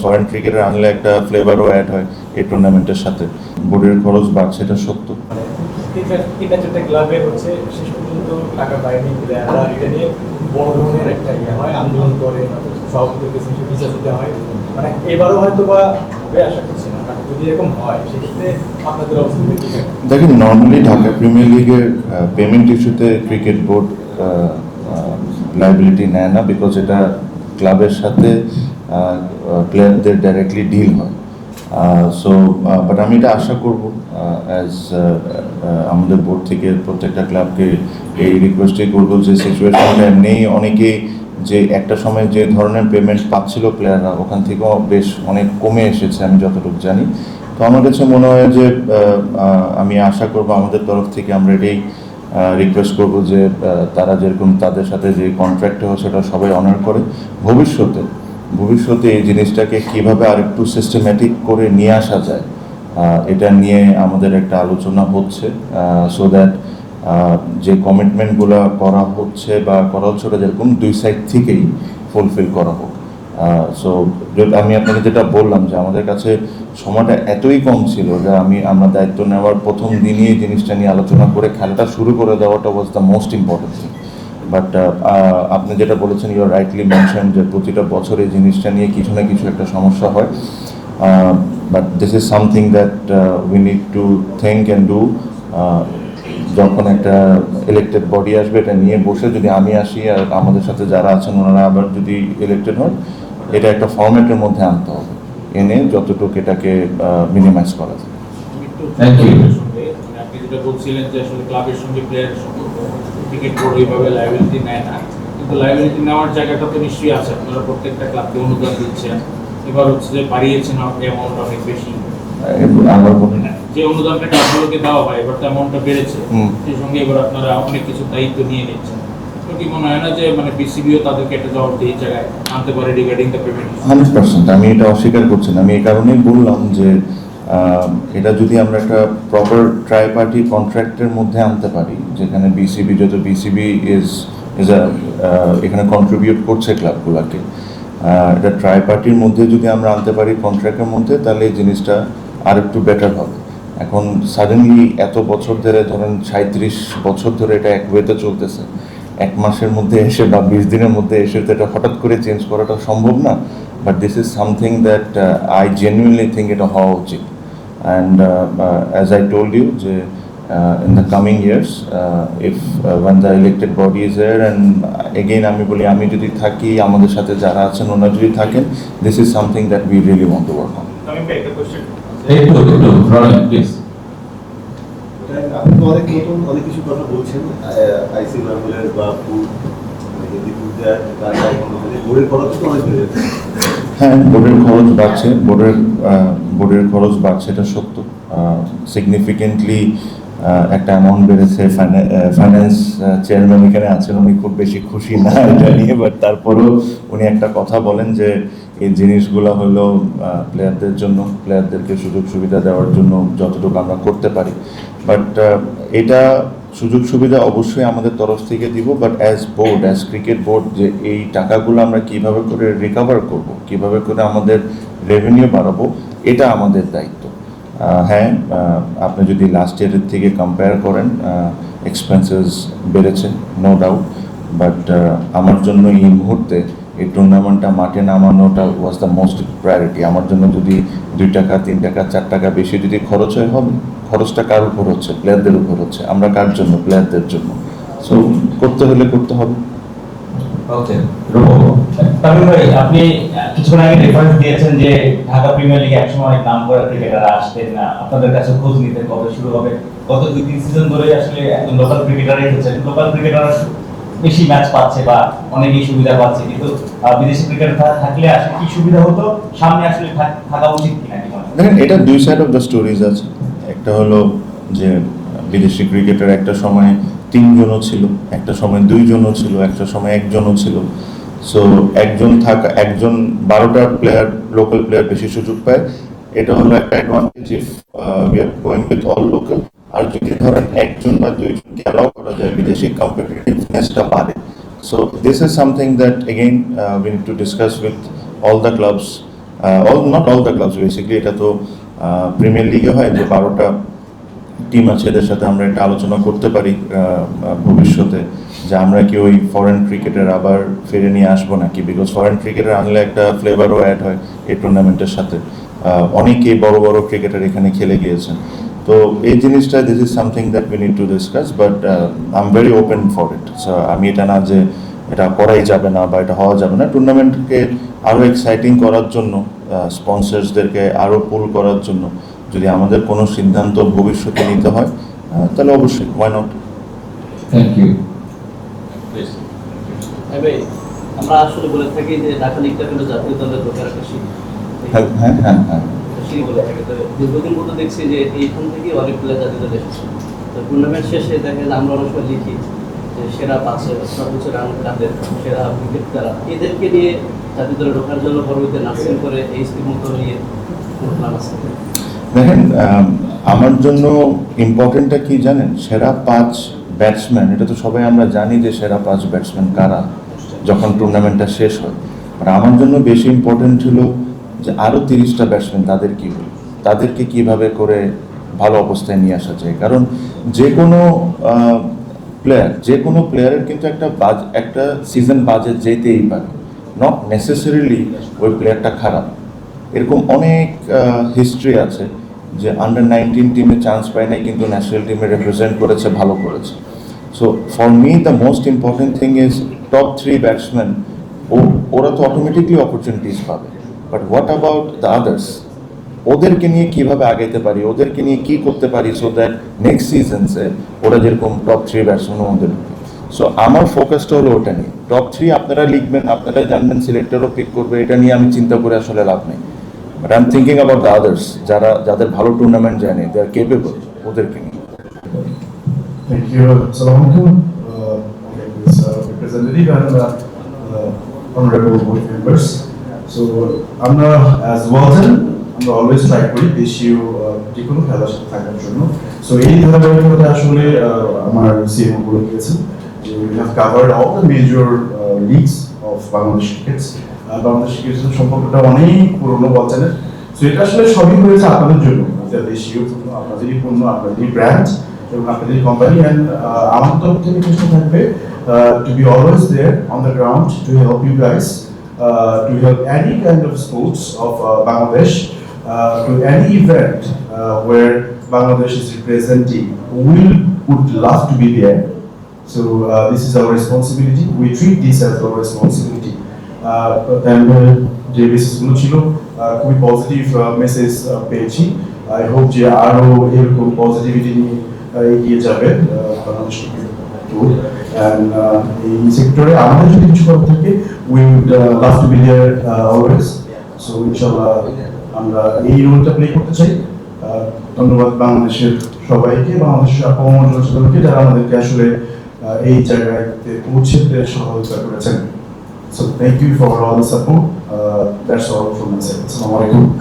Foreign cricketer আনলে একটা ফ্লেভারও add হয় এই টুর্নামেন্টের সাথে। বোর্ডের খরচ বাড়ছে, এটা সত্য। তিনটা চারটা ক্লাবে হচ্ছে শেষ পর্যন্ত টাকা পায়নি, প্লেয়াররা এটা নিয়ে বড় ধরনের একটা হয়, আন্দোলন করে, সভাপতির কাছে বিচার দিতে হয়। মানে এবারও হয়তো বা আশা করছি না, যদি এরকম হয় সেক্ষেত্রে আপনাদের অবস্থা কি? দেখেন, নর্মালি ঢাকা প্রিমিয়ার লিগের পেমেন্ট ইস্যুতে ক্রিকেট বোর্ড লাইবিলিটি নেয় না, বিকজ এটা ক্লাবের সাথে প্লেয়ারদের ডাইরেক্টলি ডিল হয়। সো বাট আমি এটা আশা করব অ্যাজ আমাদের বোর্ড থেকে প্রত্যেকটা ক্লাবকে এই রিকোয়েস্টই করবো যে সিচুয়েশনটা নেই, অনেকেই যে একটা সময় যে ধরনের পেমেন্ট পাচ্ছিল প্লেয়াররা, ওখান থেকেও বেশ অনেক কমে এসেছে আমি যতটুকু জানি। তো আমার কাছে মনে হয় যে আমি আশা করব আমাদের তরফ থেকে আমরা এটাই রিকোয়েস্ট করব যে তারা যেরকম তাদের সাথে যে কন্ট্রাক্টটা হয় সেটা সবাই অনার করে। ভবিষ্যতে এই জিনিসটাকে কীভাবে আরেকটু সিস্টেম্যাটিক করে নিয়ে আসা যায়, এটা নিয়ে আমাদের একটা আলোচনা হচ্ছে, সো দ্যাট যে কমিটমেন্টগুলো করা হচ্ছে বা করা হচ্ছে ওটা যেরকম দুই সাইড থেকেই ফুলফিল করা হোক। সো আমি আপনাকে যেটা বললাম যে আমাদের কাছে সময়টা এতই কম ছিল যে আমরা দায়িত্ব নেওয়ার প্রথম দিনই এই জিনিসটা নিয়ে আলোচনা করে খেলাটা শুরু করে দেওয়াটা was the most important thing. But আপনি যেটা বলেছেন, ইউ আর রাইটলি মেনশন যে প্রতিটা বছর এই জিনিসটা নিয়ে কিছু না কিছু একটা সমস্যা হয়। But this is something that we need to think and do. যখন একটা ইলেক্টেড বডি আসবে, এটা নিয়ে বসে যদি আমি আসি আর আমাদের সাথে যারা আছেন ওনারা আবার যদি ইলেক্টেড হয়, এটা একটা ফরম্যাটের মধ্যে আনতে হবে, এনে যতটুকু এটাকে মিনিমাইজ করা যায়। আপনি যেটা বলছিলেন যে আসলে ক্লাবের সঙ্গে প্লেয়ারের সম্পর্ক, ক্রিকেট বোর্ড ওইভাবে লাইবিলিটি নেয় না, কিন্তু লাইবিলিটি নেওয়ার জায়গাটা তো নিশ্চয়ই আছে। আপনারা প্রত্যেকটা ক্লাবকে অনুদান দিচ্ছেন, এবার হচ্ছে যে বাড়িয়েছেন অ্যামাউন্ট অনেক বেশি। আমার মনে হয় যে অনুদানটা ক্লাবগুলোকে দেওয়া হয় এবার তো অ্যামাউন্টটা বেড়েছে, সেই সঙ্গে এবার আপনারা অনেক কিছু দায়িত্ব নিয়ে নিচ্ছেন। তো কি মনে হয় না যে মানে বিসিবিও তাদেরকে একটা জবাবদিহির জায়গায় আনতে পারে রিগার্ডিং দ্য পেমেন্ট? 100% আমি এটা অস্বীকার করছি না। আমি এই কারণেই বললাম যে এটা যদি আমরা একটা প্রপার ট্রাই পার্টি কন্ট্রাক্টের মধ্যে আনতে পারি, যেখানে বিসিবি ইজ এখানে কন্ট্রিবিউট করছে ক্লাবগুলোকে, এটা ট্রাই পার্টির মধ্যে যদি আমরা আনতে পারি কন্ট্রাক্টের মধ্যে, তাহলে এই জিনিসটা আর একটু বেটার হবে। এখন সাডেনলি এত বছর ধরে, ধরেন 37 বছর ধরে এটা এক ওয়েতে চলতেছে, এক মাসের মধ্যে এসে বা 20 দিনের মধ্যে এসে তো এটা হঠাৎ করে চেঞ্জ করাটা সম্ভব না। But this is something that I genuinely think এটা হওয়া উচিত। And as I told you যে in the coming years, if when the elected body is there, and again আমি বলি, আমি যদি থাকি, আমাদের সাথে যারা আছেন ওনারা যদি থাকেন, this is something that we really want to work on. আমি একটা কোশ্চেন, আপনি তো অনেক কিছু কথা বলছেন, আইসি মেম্বারের বা বোর্ডের খরচ তো অনেক বেড়ে যাচ্ছে। হ্যাঁ, বোর্ডের খরচ বাড়ছে, বোর্ডের খরচ বাড়ছে, এটা সত্য। সিগনিফিকেন্টলি একটা অ্যামাউন্ট বেড়েছে। ফাইন্যান্স চেয়ারম্যান এখানে আছেন, উনি খুব বেশি খুশি না এটা নিয়ে, বাট তারপরেও উনি একটা কথা বলেন যে এই জিনিসগুলো হলো প্লেয়ারদের জন্য, প্লেয়ারদেরকে সুযোগ সুবিধা দেওয়ার জন্য যতটুকু আমরা করতে পারি। বাট এটা সুযোগ সুবিধা অবশ্যই আমাদের তরফ থেকে দিব, বাট অ্যাজ ক্রিকেট বোর্ড যে এই টাকাগুলো আমরা কিভাবে করে রিকভার করব, কিভাবে করে আমাদের রেভিনিউ বাড়াবো, এটা আমাদের দায়িত্ব। হ্যাঁ, আপনি যদি লাস্ট ইয়ারের থেকে কম্পেয়ার করেন, এক্সপেন্সেস বেড়েছে, নো ডাউট। বাট আমার জন্য এই মুহূর্তে এই টুর্নামেন্টটা মাঠে নামানোটা ওয়াজ দ্য মোস্ট প্রায়োরিটি। আমার জন্য যদি 2 টাকা 3 টাকা 4 টাকা বেশি যদি খরচ হয়, হবে, খরচটা কার উপর হচ্ছে? প্লেয়ারদের উপর হচ্ছে। আমরা কার জন্য? প্লেয়ারদের জন্য। সো করতে হলে করতে হবে। ওকে, তামিম ভাই, আপনি কিছুক্ষণ আগে রেফারেন্স দিয়েছেন যে ঢাকা প্রিমিয়ার লিগে একসময় অনেক নাম করা ক্রিকেটাররা আসতেন না, আপনাদের কাছে খোঁজ নিতেন কবে শুরু হবে। গত 2-3 সিজন ধরে আসলে একদম লোকাল ক্রিকেটারই হচ্ছেন, লোকাল ক্রিকেটাররা বেশি ম্যাচ পাচ্ছে বা অনেকই সুবিধা পাচ্ছে, কিন্তু বিদেশি ক্রিকেটার থাকলে আসলে কি সুবিধা হতো, সামনে আসলে থাকা উচিত কিনা? দেখেন, এটা দুই সাইড অফ দ্য স্টোরিজ আছে। একটা হলো যে বিদেশি ক্রিকেটার একটা সময় 3 জনও ছিল, একটা সময় 2 জনও ছিল, একটা সময় 1 জনও ছিল। সো একজন 12টা প্লেয়ার, লোকাল প্লেয়ার বেশি সুযোগ পায়, এটা হলো একটা advantage if we are going with all local. আর যদি ধরেন 1 জন বা 2 জনকে অ্যালাউ করা যায়, বিদেশি কম্পিটিটিভনেসটা বাড়ে। So this is something that again we need to discuss with all the clubs, not all the clubs basically, এটা তো প্রিমিয়ার লিগে হয় যে 12টা টিম আছে, এদের সাথে আমরা একটা আলোচনা করতে পারি ভবিষ্যতে যে আমরা কি ওই ফরেন ক্রিকেটের আবার ফিরে নিয়ে আসবো নাকি, বিকজ ফরেন ক্রিকেটের আনলে একটা ফ্লেভারও অ্যাড হয় এই টুর্নামেন্টের সাথে। অনেকেই বড় বড় ক্রিকেটার এখানে খেলে গিয়েছেন, তো এই জিনিসটা this is something that we need to discuss, but I am very open for it. আমি এটা না যে এটা করাই যাবে না বা এটা হওয়া যাবে না, টুর্নামেন্টকে আরও এক্সাইটিং করার জন্য, স্পন্সরসদেরকে আরও পুল করার জন্য যদি আমাদের কোনো সিদ্ধান্ত ভবিষ্যতে নিতে হয় তাহলে অবশ্যই ওয়াই নট। Thank you. ভাই আমরা আসলে বলে থাকি যে ঢাকা লিগটা কিন্তু জাতীয় দলের ঢোকার একটা সিঁড়ি। হ্যাঁ হ্যাঁ হ্যাঁ হ্যাঁ সিঁড়ি বলে থাকে, তো দীর্ঘদিন মতো দেখছি যে এইখান থেকে অনেক প্লেয়ার জাতীয় দলে এসেছে। তো টুর্নামেন্ট শেষে দেখা যায় আমরা অনেক সময় লিখি যে সেরা 5 সর্বোচ্চ রান কাদের, সেরা উইকেট কারা, এদেরকে নিয়ে জাতীয় দলে ঢোকার জন্য পরবর্তীতে নার্সিং করে এই স্কিম মতো নিয়ে কোনো প্ল্যান আছে? দেখেন, আমার জন্য ইম্পর্টেন্টটা কি জানেন, সেরা 5 ব্যাটসম্যান, এটা তো সবাই আমরা জানি যে সেরা 5 ব্যাটসম্যান কারা যখন টুর্নামেন্টটা শেষ হয়। আর আমার জন্য বেশি ইম্পর্টেন্ট ছিল যে আরও 30টা ব্যাটসম্যান তাদের কী হলো, তাদেরকে কিভাবে করে ভালো অবস্থায় নিয়ে আসা যায়। কারণ যে কোনো প্লেয়ারের কিন্তু একটা সিজন বাজে যেতেই পারে, নট নেসেসারিলি ওই প্লেয়ারটা খারাপ। এরকম অনেক হিস্ট্রি আছে যে আন্ডার 19 টিমে চান্স পায় নাই কিন্তু ন্যাশনাল টিমে রিপ্রেজেন্ট করেছে, ভালো করেছে। So for me the most important thing is top 3 batsman, ওরা তো অটোমেটিকলি অপরচুনিটিস পাবে, but what about the others? ওদেরকে নিয়ে কীভাবে আগাইতে পারি, ওদেরকে নিয়ে কী করতে পারি সো দ্যাট নেক্সট সিজনসে ওরা যেরকম টপ 3 ব্যাটসম্যানের মধ্যে ঢুকে। সো আমার ফোকাসটা হলো ওটা নিয়ে। টপ 3 আপনারা লিখবেন, আপনারা জানবেন, সিলেক্টরও পিক করবে, এটা নিয়ে আমি চিন্তা করে আসলে লাভ নেই। But I am thinking about the others, যাদের ভালো টুর্নামেন্ট জানে, দে আর কেপেবল, ওদেরকে নিয়ে। Thank you. Assalamu alaikum. Representative and honorable board members. So, আমরা as Walton, আমরা always try করি দেশীয় যে কোনো খেলার সাথে থাকার জন্য। So এই ধারাবাহিকতা আসলে আমার সিএমও বলে গিয়েছেন যে we have covered all the major leagues of Bangladesh cricket. Bangladesh ক্রিকেটের সম্পর্কটা অনেক পুরনো ওয়ালটনের। সো এটা আসলে সবই হয়েছে আপনাদের জন্য, দেশীয় পণ্য, আপনাদেরই পণ্য, আপনাদেরই ব্র্যান্ড এবং আপনাদের কোম্পানি। অ্যান্ড আমার তরফ থেকে চেষ্টা থাকবে to be always there on the ground to help you guys, to help any kind of sports of Bangladesh, to any event where Bangladesh is representing, would love to be there. So this is our responsibility. We treat this as our responsibility. যে মেসেজগুলো ছিল খুবই positive message পেয়েছি। I hope যে আরও এরকম positivity নিয়ে এগিয়ে যাবে বাংলাদেশ ক্রিকেট ট্যুর। অ্যান্ড এই সেক্টরে আমাদের যদি কিছু করার থাকে we would love to be there always. So ইনশাআল্লাহ আমরা এই রোলটা প্লে করতে চাই। ধন্যবাদ বাংলাদেশের সবাইকে, বাংলাদেশের আপামর জনসাধারণকে যারা আমাদেরকে আসলে এই জায়গাতে পৌঁছতে সহযোগিতা করেছেন। So thank you for all the support. That's all from my side. Assalamu alaikum.